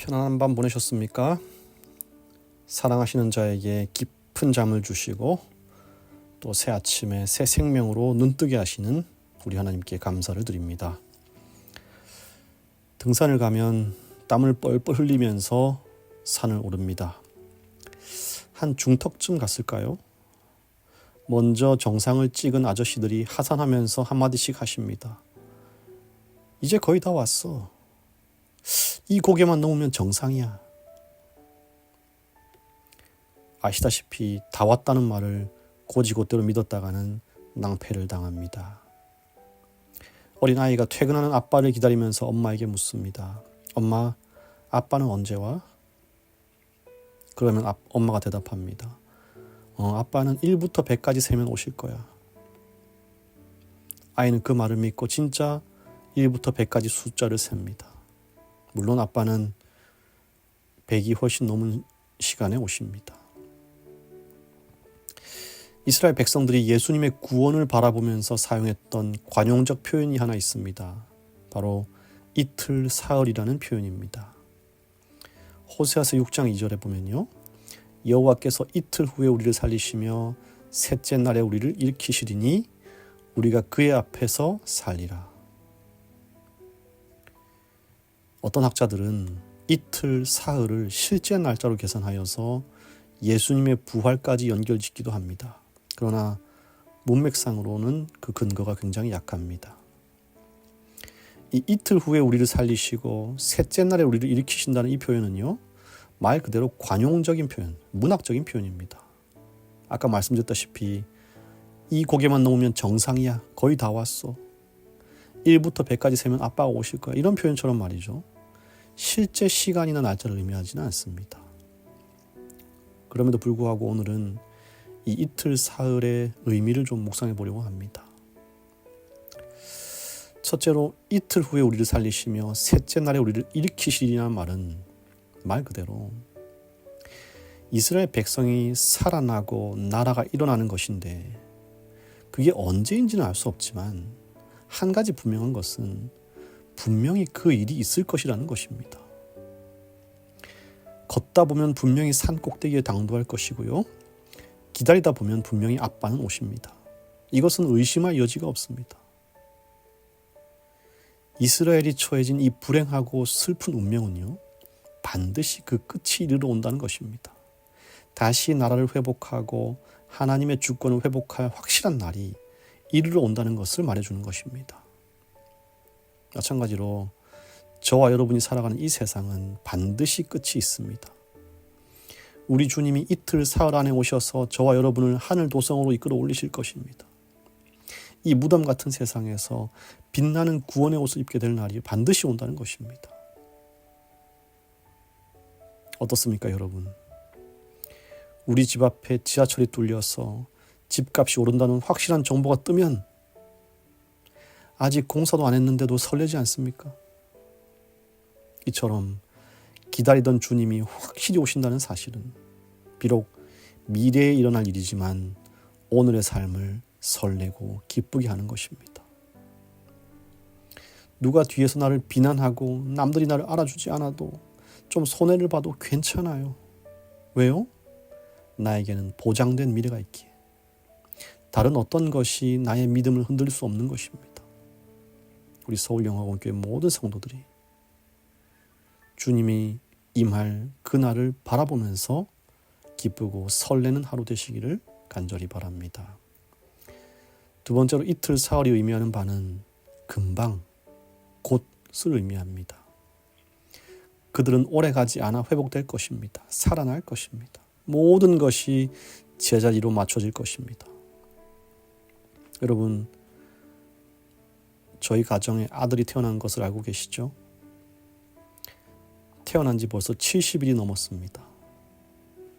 편안한 밤 보내셨습니까? 사랑하시는 자에게 깊은 잠을 주시고 또 새 아침에 새 생명으로 눈뜨게 하시는 우리 하나님께 감사를 드립니다. 등산을 가면 땀을 뻘뻘 흘리면서 산을 오릅니다. 한 중턱쯤 갔을까요? 먼저 정상을 찍은 아저씨들이 하산하면서 한마디씩 하십니다. 이제 거의 다 왔어. 이 고개만 넘으면 정상이야. 아시다시피 다 왔다는 말을 곧이곧대로 믿었다가는 낭패를 당합니다. 어린아이가 퇴근하는 아빠를 기다리면서 엄마에게 묻습니다. 엄마, 아빠는 언제 와? 그러면 엄마가 대답합니다. 아빠는 1부터 100까지 세면 오실 거야. 아이는 그 말을 믿고 진짜 1부터 100까지 숫자를 셉니다. 물론 아빠는 100이 훨씬 넘은 시간에 오십니다. 이스라엘 백성들이 예수님의 구원을 바라보면서 사용했던 관용적 표현이 하나 있습니다. 바로 이틀 사흘이라는 표현입니다. 호세아서 6장 2절에 보면요. 여호와께서 이틀 후에 우리를 살리시며 셋째 날에 우리를 일으키시리니 우리가 그의 앞에서 살리라. 어떤 학자들은 이틀 사흘을 실제 날짜로 계산하여서 예수님의 부활까지 연결짓기도 합니다. 그러나 문맥상으로는 그 근거가 굉장히 약합니다. 이 이틀 후에 우리를 살리시고 셋째 날에 우리를 일으키신다는 이 표현은요. 말 그대로 관용적인 표현, 문학적인 표현입니다. 아까 말씀드렸다시피 이 고개만 넘으면 정상이야. 거의 다 왔어. 1부터 100까지 세면 아빠가 오실 거야. 이런 표현처럼 말이죠. 실제 시간이나 날짜를 의미하지는 않습니다. 그럼에도 불구하고 오늘은 이 이틀 사흘의 의미를 좀 묵상해 보려고 합니다. 첫째로 이틀 후에 우리를 살리시며 셋째 날에 우리를 일으키시리라는 말은 말 그대로 이스라엘 백성이 살아나고 나라가 일어나는 것인데 그게 언제인지는 알 수 없지만 한 가지 분명한 것은 분명히 그 일이 있을 것이라는 것입니다. 걷다 보면 분명히 산 꼭대기에 당도할 것이고요. 기다리다 보면 분명히 아빠는 오십니다. 이것은 의심할 여지가 없습니다. 이스라엘이 처해진 이 불행하고 슬픈 운명은요. 반드시 그 끝이 이르러 온다는 것입니다. 다시 나라를 회복하고 하나님의 주권을 회복할 확실한 날이 이르러 온다는 것을 말해주는 것입니다. 마찬가지로 저와 여러분이 살아가는 이 세상은 반드시 끝이 있습니다. 우리 주님이 이틀 사흘 안에 오셔서 저와 여러분을 하늘 도성으로 이끌어 올리실 것입니다. 이 무덤 같은 세상에서 빛나는 구원의 옷을 입게 될 날이 반드시 온다는 것입니다. 어떻습니까, 여러분? 우리 집 앞에 지하철이 뚫려서 집값이 오른다는 확실한 정보가 뜨면 아직 공사도 안 했는데도 설레지 않습니까? 이처럼 기다리던 주님이 확실히 오신다는 사실은 비록 미래에 일어날 일이지만 오늘의 삶을 설레고 기쁘게 하는 것입니다. 누가 뒤에서 나를 비난하고 남들이 나를 알아주지 않아도 좀 손해를 봐도 괜찮아요. 왜요? 나에게는 보장된 미래가 있기에. 다른 어떤 것이 나의 믿음을 흔들 수 없는 것입니다. 우리 서울영화원교회 모든 성도들이 주님이 임할 그날을 바라보면서 기쁘고 설레는 하루 되시기를 간절히 바랍니다. 두 번째로 이틀 사흘이 의미하는 바는 금방, 곧을 의미합니다. 그들은 오래가지 않아 회복될 것입니다. 살아날 것입니다. 모든 것이 제자리로 맞춰질 것입니다. 여러분, 저희 가정에 아들이 태어난 것을 알고 계시죠? 태어난 지 벌써 70일이 넘었습니다.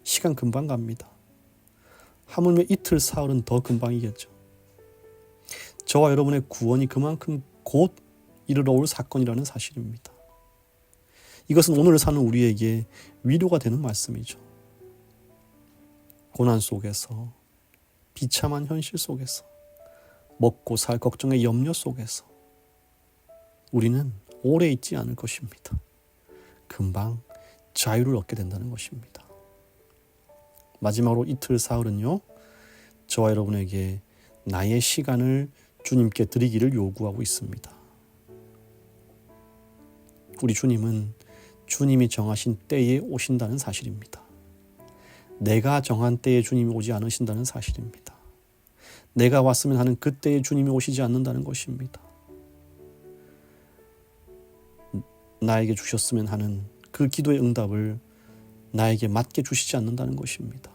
시간 금방 갑니다. 하물며 이틀 사흘은 더 금방이겠죠. 저와 여러분의 구원이 그만큼 곧 이르러 올 사건이라는 사실입니다. 이것은 오늘을 사는 우리에게 위로가 되는 말씀이죠. 고난 속에서, 비참한 현실 속에서, 먹고 살 걱정의 염려 속에서 우리는 오래 있지 않을 것입니다. 금방 자유를 얻게 된다는 것입니다. 마지막으로 이틀 사흘은요, 저와 여러분에게 나의 시간을 주님께 드리기를 요구하고 있습니다. 우리 주님은 주님이 정하신 때에 오신다는 사실입니다. 내가 정한 때에 주님이 오지 않으신다는 사실입니다. 내가 왔으면 하는 그때에 주님이 오시지 않는다는 것입니다. 나에게 주셨으면 하는 그 기도의 응답을 나에게 맞게 주시지 않는다는 것입니다.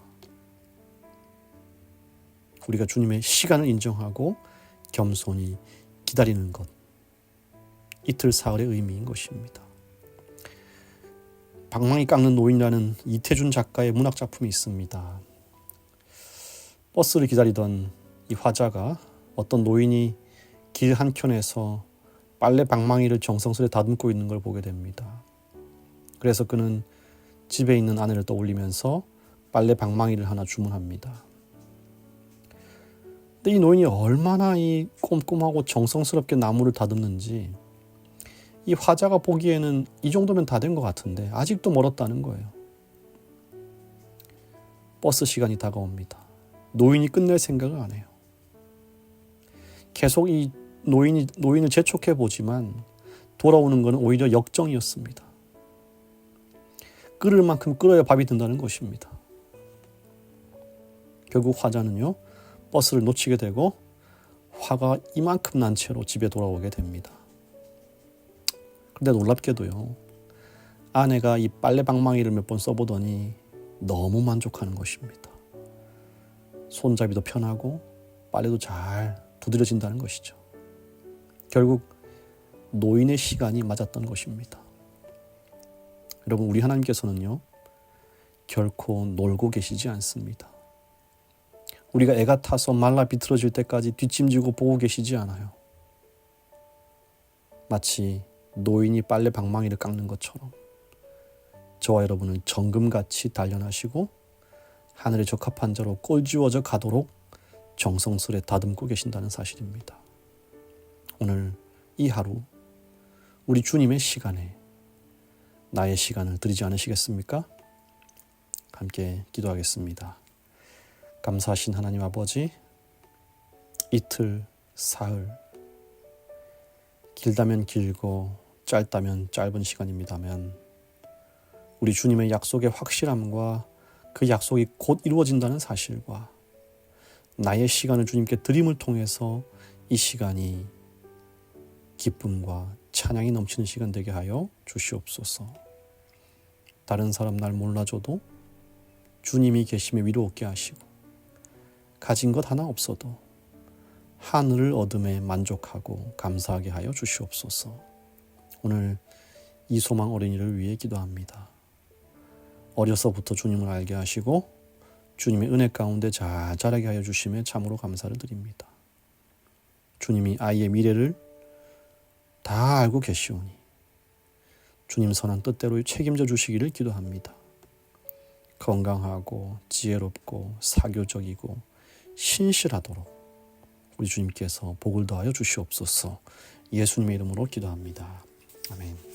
우리가 주님의 시간을 인정하고 겸손히 기다리는 것, 이틀 사흘의 의미인 것입니다. 방망이 깎는 노인이라는 이태준 작가의 문학 작품이 있습니다. 버스를 기다리던 이 화자가 어떤 노인이 길 한켠에서 빨래 방망이를 정성스레 다듬고 있는 걸 보게 됩니다. 그래서 그는 집에 있는 아내를 떠올리면서 빨래 방망이를 하나 주문합니다. 근데 이 노인이 얼마나 이 꼼꼼하고 정성스럽게 나무를 다듬는지 이 화자가 보기에는 이 정도면 다 된 것 같은데 아직도 멀었다는 거예요. 버스 시간이 다가옵니다. 노인이 끝낼 생각을 안 해요. 계속 이 노인을 재촉해 보지만 돌아오는 것은 오히려 역정이었습니다. 끓을 만큼 끓어야 밥이 된다는 것입니다. 결국 화자는요, 버스를 놓치게 되고 화가 이만큼 난 채로 집에 돌아오게 됩니다. 근데 놀랍게도요, 아내가 이 빨래 방망이를 몇 번 써보더니 너무 만족하는 것입니다. 손잡이도 편하고 빨래도 잘 두드려진다는 것이죠. 결국 노인의 시간이 맞았던 것입니다. 여러분, 우리 하나님께서는요, 결코 놀고 계시지 않습니다. 우리가 애가 타서 말라 비틀어질 때까지 뒷짐지고 보고 계시지 않아요. 마치 노인이 빨래 방망이를 깎는 것처럼 저와 여러분을 정금같이 단련하시고 하늘에 적합한 자로 꼴지워져 가도록 정성스레 다듬고 계신다는 사실입니다. 오늘 이 하루 우리 주님의 시간에 나의 시간을 드리지 않으시겠습니까? 함께 기도하겠습니다. 감사하신 하나님 아버지, 이틀, 사흘, 길다면 길고 짧다면 짧은 시간입니다만 우리 주님의 약속의 확실함과 그 약속이 곧 이루어진다는 사실과 나의 시간을 주님께 드림을 통해서 이 시간이 기쁨과 찬양이 넘치는 시간 되게 하여 주시옵소서. 다른 사람 날 몰라줘도 주님이 계심에 위로 얻게 하시고 가진 것 하나 없어도 하늘을 얻음에 만족하고 감사하게 하여 주시옵소서. 오늘 이소망 어린이를 위해 기도합니다. 어려서부터 주님을 알게 하시고 주님의 은혜 가운데 잘 자라게 하여 주심에 참으로 감사를 드립니다. 주님이 아이의 미래를 다 알고 계시오니 주님 선한 뜻대로 책임져 주시기를 기도합니다. 건강하고 지혜롭고 사교적이고 신실하도록 우리 주님께서 복을 더하여 주시옵소서. 예수님의 이름으로 기도합니다. 아멘.